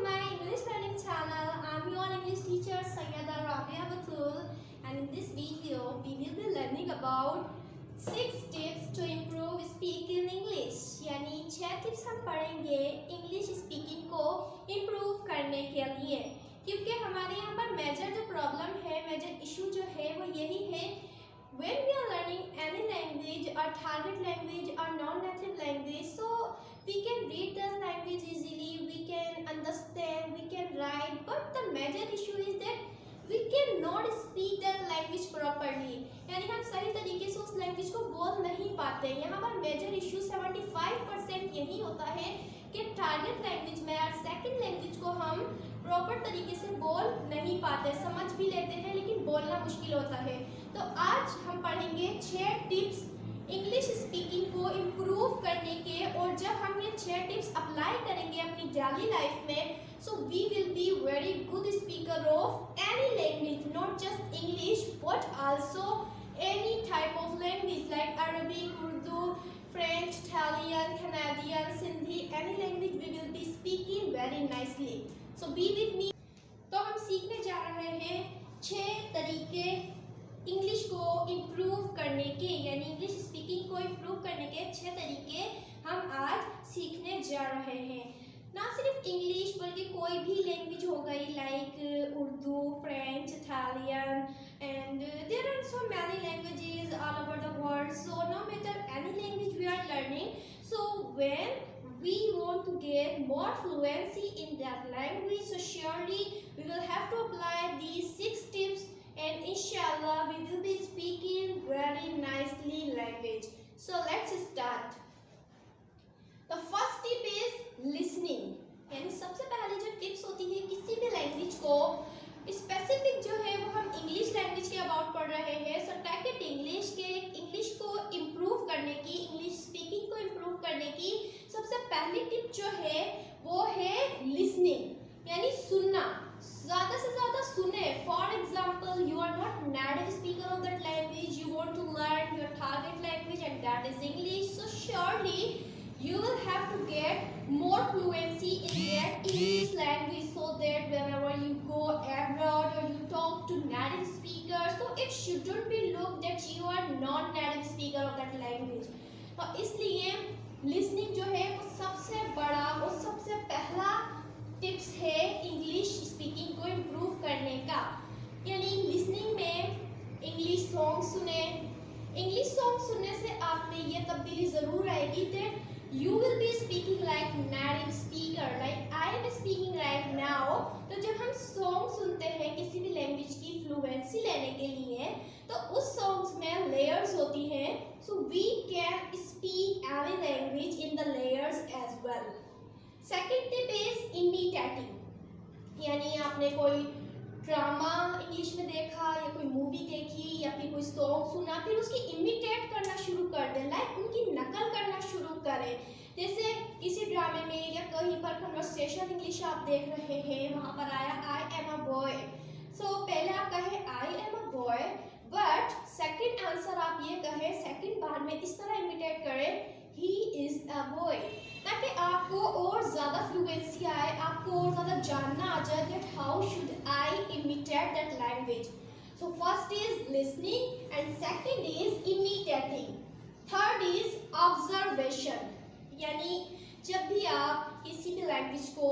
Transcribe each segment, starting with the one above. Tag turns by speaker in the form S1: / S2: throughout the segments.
S1: my English learning channel. I'm your English teacher Sayyada Rabia Batul, and in this video we will be learning about 6 tips to improve speaking English. यानी 6 tips हम पढ़ेंगे English speaking को improve करने के लिए, क्योंकि हमारे यहाँ पर मेजर जो प्रॉब्लम है, मेजर इशू जो है वो यही है. When we are learning any language or target language or non-native language, so we can read the language easily, we can understand, we can write, but the major issue is that we cannot speak that language properly. यानी हम सही तरीके से उस language को बोल नहीं पाते. यहाँ पर मेजर इशू 75% यही होता है कि टारगेट लैंग्वेज में और सेकंड लैंग्वेज को हम प्रॉपर तरीके से बोल नहीं पाते. समझ भी लेते हैं लेकिन बोलना मुश्किल होता है. तो आज हम पढ़ेंगे 6 टिप्स इंग्लिश स्पीकिंग को इम्प्रूव करने के, और जब हम ये 6 टिप्स अप्लाई करेंगे अपनी डेली लाइफ में, so we will be very good speaker of any language, not just English but also any type of language like Arabic, Urdu, French, Italian, Canadian, Sindhi, any language we will be speaking very nicely. So be with me. तो हम सीखने जा रहे हैं 6 तरीके English को improve करने के, यानी इंग्लिश स्पीकिंग को इम्प्रूव करने के 6 तरीके हम आज सीखने जा रहे हैं. ना सिर्फ इंग्लिश बल्कि कोई भी लैंग्वेज हो गई like Urdu, French, Italian, and there are so many languages all over the world. So no matter any language we are learning, so when we want to get more fluency in that language, so surely we will have to apply these 6 tips, and inshallah we will be speaking very nicely language. So let's start. The first tip is listening. यानी सबसे पहले जो tips होती है किसी भी language को specific जो है वो हम इंग्लिश लैंग्वेज के अबाउट पढ़ रहे हैं. सो टैकेट इंग्लिश को इम्प्रूव करने की, इंग्लिश स्पीकिंग को इम्प्रूव करने की सबसे पहली टिप जो है वो है लिसनिंग, यानी सुनना. ज़्यादा से ज़्यादा सुने. For example, you are not native speaker of that language, you want to learn your target language and that is English. So surely you will have to get more fluency in that English language, so that whenever you go abroad or you talk to native speakers, so it shouldn't be looked that you are not native speaker of that language. तो इसलिए listening जो है वो सबसे बड़ा और सबसे पहला टिप्स है इंग्लिश स्पीकिंग को इम्प्रूव करने का. यानी लिसनिंग में इंग्लिश सॉन्ग सुने. इंग्लिश सॉन्ग सुनने से आप में ये तब्दीली ज़रूर आएगी that you will be speaking like native speaker, like I am speaking right now. तो जब हम सॉन्ग सुनते हैं किसी भी लैंग्वेज की फ्लुएंसी लेने के लिए, तो उस सॉन्ग्स में लेयर्स होती हैं. So we can speak any language in the layers as well. Second tip is imitating. यानी आपने कोई ड्रामा इंग्लिश में देखा या कोई मूवी देखी या फिर कोई सॉन्ग सुना, फिर उसकी इमिटेट करना शुरू कर दें, लाइक उनकी नकल करना शुरू करें. जैसे किसी ड्रामे में या कहीं पर कन्वर्सेशन इंग्लिश आप देख रहे हैं, वहाँ पर आया आई एम अ बॉय. सो पहले आप कहें I am a boy, but second answer आप ये कहें, सेकंड बार में इस तरह इमिटेट करें ही इज अ बॉय, ताकि आपको और ज़्यादा फ्लुएंसी आए, आपको और ज़्यादा जानना आ जाए that how should I imitate that language. So first is listening and second is imitating. Third is observation. यानी जब भी आप किसी भी लैंग्वेज को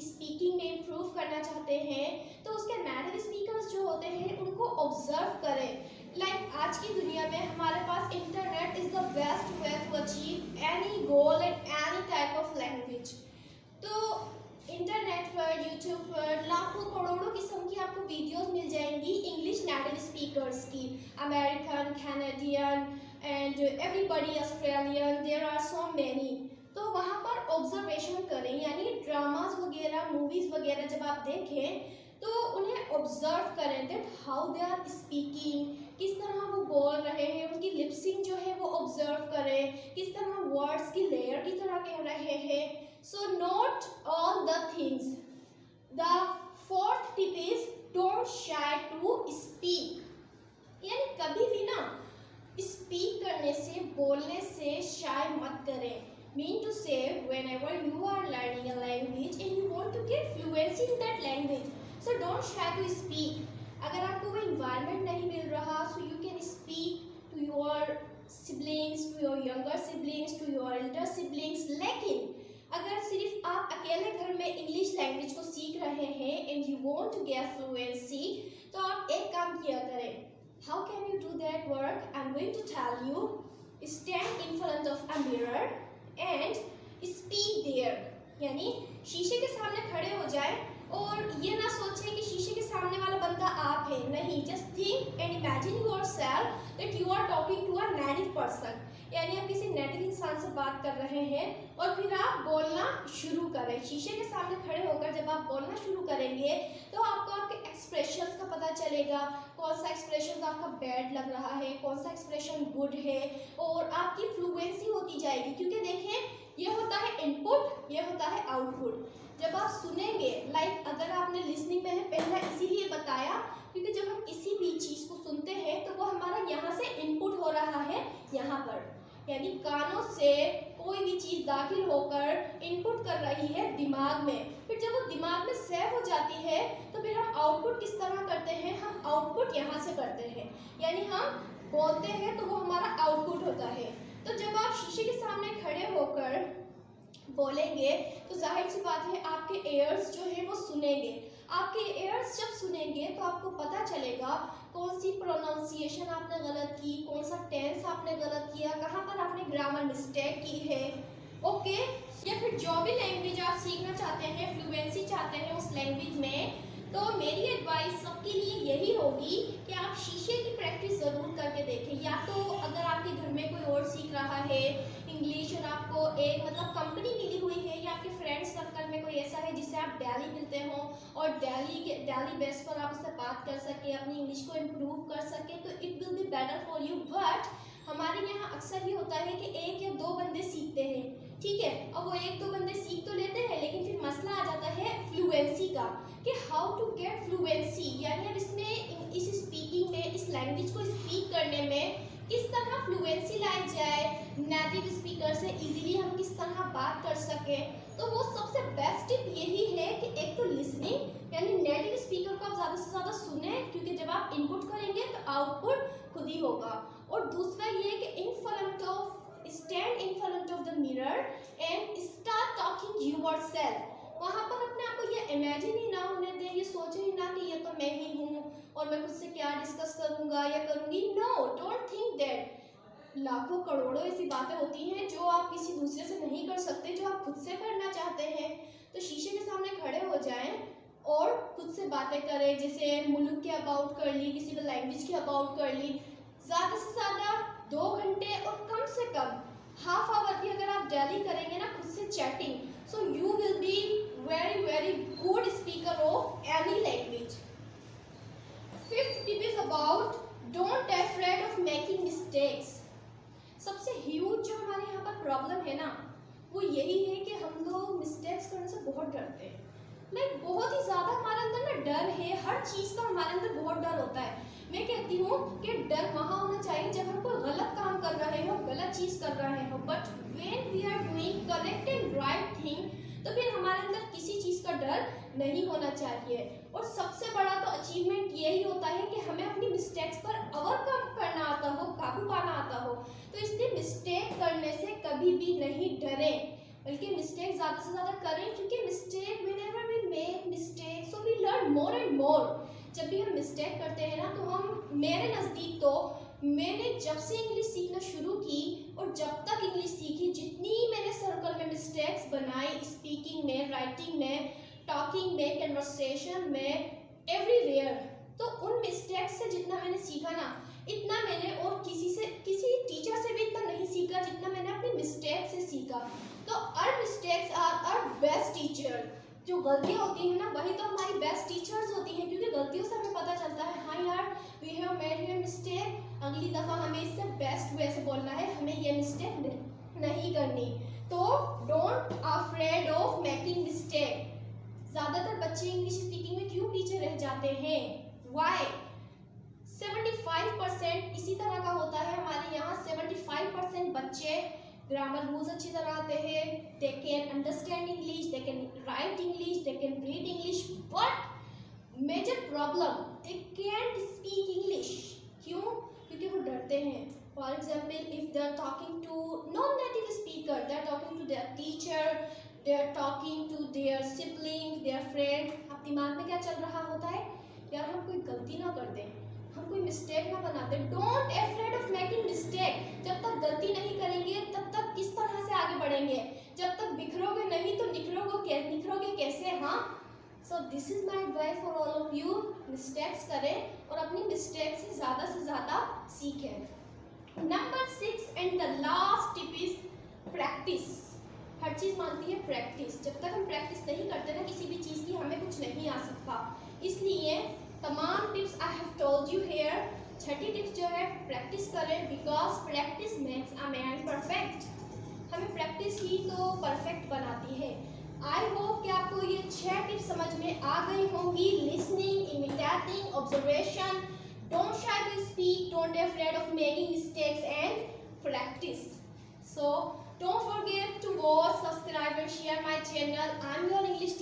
S1: स्पीकिंग में इम्प्रूव करना चाहते हैं, तो उसके नेटिव स्पीकर्स जो होते हैं उनको ऑब्जर्व करें. लाइक आज की दुनिया में हमारे पास internet is the best way to achieve any goal in any type of language. तो इंटरनेट पर, यूट्यूब पर लाखों करोड़ों किस्म की आपको वीडियोस मिल जाएंगी इंग्लिश नेटिव स्पीकर्स की. American, Canadian and everybody, Australian, there are so many. तो वहाँ पर ऑब्जर्वेशन करें, यानी ड्रामास वगैरह, मूवीज़ वगैरह जब आप देखें तो उन्हें ऑब्जर्व करें that how they are speaking, किस तरह वो बोल रहे हैं, उनकी लिपसिंग जो है वो ऑब्जर्व करें, किस तरह वर्ड्स की लेयर की तरह कह रहे हैं. So note all the things. The fourth tip is don't shy to speak. यानी कभी भी ना स्पीक करने से, बोलने से शाय मत करें. mean to say whenever you are learning a language and you want to get fluency in that language, so don't try to speak. अगर आपको वो environment नहीं मिल रहा, so you can speak to your siblings, to your younger siblings, to your elder siblings. लेकिन अगर सिर्फ आप अकेले घर में इंग्लिश लैंग्वेज को सीख रहे हैं and you want to get fluency, तो आप एक काम किया करें. How can you do that work? I'm going to tell you. Stand in front of a mirror and speak there. यानी शीशे के सामने खड़े हो जाए और ये ना सोचें कि शीशे के सामने वाला बंदा आप है. नहीं, just think and imagine yourself that you are talking to a native person. यानी आप किसी नेटिव इंसान से बात कर रहे हैं और फिर आप बोलना शुरू करें. शीशे के सामने खड़े होकर जब आप बोलना शुरू करेंगे तो आपको आपके एक्सप्रेशंस का पता चलेगा. कौन सा एक्सप्रेशन आपका बैड लग रहा है, कौन सा एक्सप्रेशन गुड है, और आपकी फ्लुएंसी होती जाएगी. क्योंकि देखें, ये होता है इनपुट, ये होता है आउटपुट. जब आप सुनेंगे, लाइक अगर आपने लिसनिंग मैंने पहला इसीलिए बताया क्योंकि जब हम किसी भी चीज़ को सुनते हैं तो वो हमारा यहाँ से इनपुट हो रहा है यहाँ पर, यानी कानों से कोई भी चीज़ दाखिल होकर इनपुट कर रही है दिमाग में. फिर जब वो दिमाग में सेव हो जाती है तो फिर हम आउटपुट किस तरह करते हैं, हम आउटपुट यहाँ से करते हैं. यानी हम बोलते हैं तो वो हमारा आउटपुट होता है. तो जब आप शीशे के सामने खड़े होकर बोलेंगे तो जाहिर सी बात है आपके एयर्स जो है वो सुनेंगे. आपके एयर्स जब सुनेंगे तो आपको पता चलेगा कौन सी प्रोनाउंसिएशन आपने गलत की, कौन सा टेंस आपने गलत किया, कहाँ पर आपने ग्रामर मिस्टेक की है. ओके, या फिर जो भी लैंग्वेज आप सीखना चाहते हैं, फ्लुएंसी चाहते हैं उस लैंग्वेज में, तो मेरी एडवाइस सबके लिए यही होगी कि आप शीशे की प्रैक्टिस ज़रूर करके देखें. या तो अगर आपके घर में कोई और सीख रहा है इंग्लिश और आपको एक मतलब कंपनी मिली हुई है, या आपके फ्रेंड सर्कल में कोई ऐसा है जिससे आप डेली मिलते हो और डेली बेस पर आप उससे बात कर सके, अपनी इंग्लिश को इम्प्रूव कर सके, तो it will be better for you. But हमारे यहाँ अक्सर ये होता है कि एक या दो बंदे सीखते हैं, ठीक है, और वो एक दो बंदे सीख तो लेते हैं, लेकिन फिर मसला आ जाता है फ्लुएंसी का कि हाउ टू गेट फ्लुएंसी. यानी अब इसमें इस स्पीकिंग में, इस लैंग्वेज को स्पीक करने में किस तरह फ्लुएंसी लाई जाए, नेटिव स्पीकर से इजीली हम किस तरह बात कर सकें. तो वो सबसे बेस्ट टिप यही है कि एक तो लिसनिंग, यानी नेटिव स्पीकर को आप ज़्यादा से ज़्यादा सुने, क्योंकि जब आप इनपुट करेंगे तो आउटपुट खुद ही होगा. और दूसरा ये कि stand in front of the mirror and start talking yourself. वहाँ पर अपने आप को ये इमेजिन ही ना होने दें, ये सोचे ही ना कि ये तो मैं ही हूँ और मैं खुद से क्या डिस्कस करूँगा या करूँगी. No, don't think that. लाखों करोड़ों ऐसी बातें होती हैं जो आप किसी दूसरे से नहीं कर सकते, जो आप खुद से करना चाहते हैं. तो शीशे के सामने खड़े हो जाएं और खुद से बातें करें. जैसे मुल्क के अबाउट कर ली, किसी भी लैंग्वेज के अबाउट कर ली. ज़्यादा से ज़्यादा 2 घंटे और कम से कम हाफ आवर की अगर आप डेली करेंगे ना खुद से chatting, so you will be very good speaker of any language. 5th tip is about don't afraid of making mistakes. सबसे ह्यूज जो हमारे यहाँ पर प्रॉब्लम है ना, वो यही है कि हम लोग मिस्टेक्स करने से बहुत डरते हैं. लाइक बहुत ही ज़्यादा हमारे अंदर ना डर है, हर चीज़ का हमारे अंदर बहुत डर होता है. मैं कहती हूँ कि डर वहाँ होना चाहिए जब हम कोई गलत काम कर रहे हो, गलत चीज़ कर रहे हो. But when we are doing correct and right thing, तो फिर हमारे अंदर किसी चीज़ का डर नहीं होना चाहिए. और सबसे बड़ा तो अचीवमेंट यही होता है कि हमें अपनी मिस्टेक्स पर ओवरकम करना आता हो, काबू पाना आता हो. तो इसलिए मिस्टेक करने से कभी भी नहीं डरें, बल्कि मिस्टेक ज़्यादा से ज़्यादा करें, क्योंकि mistake whenever we make mistake so we learn more and more. जब भी हम मिस्टेक करते हैं ना, तो हम, मेरे नज़दीक तो मैंने जब से इंग्लिश सीखना शुरू की और जब तक इंग्लिश सीखी, जितनी मैंने सर्कल में मिस्टेक्स बनाई, स्पीकिंग में, राइटिंग में, टॉकिंग में, कन्वर्सेशन में, एवरीवेयर, तो उन मिस्टेक्स से जितना मैंने सीखा ना, इतना मैंने और किसी टीचर से भी इतना नहीं सीखा जितना मैंने अपनी मिस्टेक से सीखा. तो our mistakes are our best teacher. जो गलतियाँ होती हैं ना, वही तो हमारी बेस्ट टीचर्स होती हैं, क्योंकि गलतियों से हमें पता चलता है हाँ यार we have made here mistake, अगली दफ़ा हमें इससे बेस्ट वे से बोलना है, हमें ये मिस्टेक नहीं करनी. तो don't afraid of making mistake. ज़्यादातर बच्चे इंग्लिश स्पीकिंग में क्यों पीछे रह जाते हैं? वाई? 75% इसी तरह का होता है हमारे यहाँ. 75% बच्चे ग्रामर रूल्स अच्छी तरह आते हैं, they can understand English, they can write English, they can read English, but major problem they can't speak English. क्यों? क्योंकि वो डरते हैं। For example, if they are talking to non native speaker, they are talking to their teacher, they are talking to their sibling, their friend, अब दिमाग में क्या चल रहा होता है, यार हम कोई गलती ना कर दें, हम कोई मिस्टेक ना बनाते। Don't afraid of making mistake. जब तक गलती नहीं करेंगे तब तक किस तरह से आगे बढ़ेंगे? जब तक बिखरोगे नहीं तो निखरोगे कैसे? हाँ, so this is my advice for all of you. Mistakes करें और अपनी मिस्टेक से ज़्यादा सीखें। Number 6 and the last tip is practice. हर चीज़ मानती है प्रैक्टिस। जब तक हम प्रैक्टिस नहीं करते ना किसी भी चीज़ की, हमें कुछ नहीं आ सकता। इसलिए तमाम tips I have told you here. छठी टिप्स जो है, प्रैक्टिस करें, because practice makes a man perfect. हमें प्रैक्टिस ही तो परफेक्ट बनाती है। आई होप कि आपको ये 6 टिप्स समझ में आ गई होंगी। Listening, imitating, observation, don't shy to speak, don't afraid of making mistakes and practice. So don't forget to watch, subscribe and share my channel. I'm your English